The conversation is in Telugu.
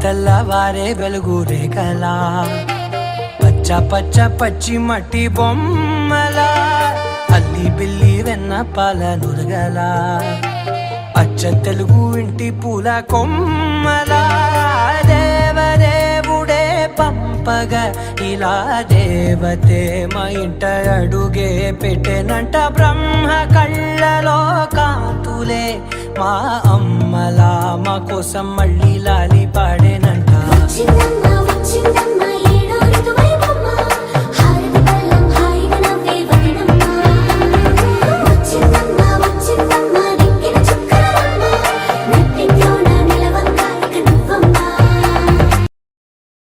తెల్లవారే వెలుగు రేఖలా పచ్చ పచ్చ పచ్చి మట్టి బొమ్మలా అల్లి బిల్లి వెన్న పాల నురగలా అచ్చ తెలుగు ఇంటి పూల కొమ్మలా దేవదేవుడే పంపగా ఇలా దేవతే మా ఇంట అడుగే పెట్టెనంట బ్రహ్మ కళ్ళలో కాంతులే మా అమ్మలా మా కోసం మళ్ళీ లాలి పాడేనంట.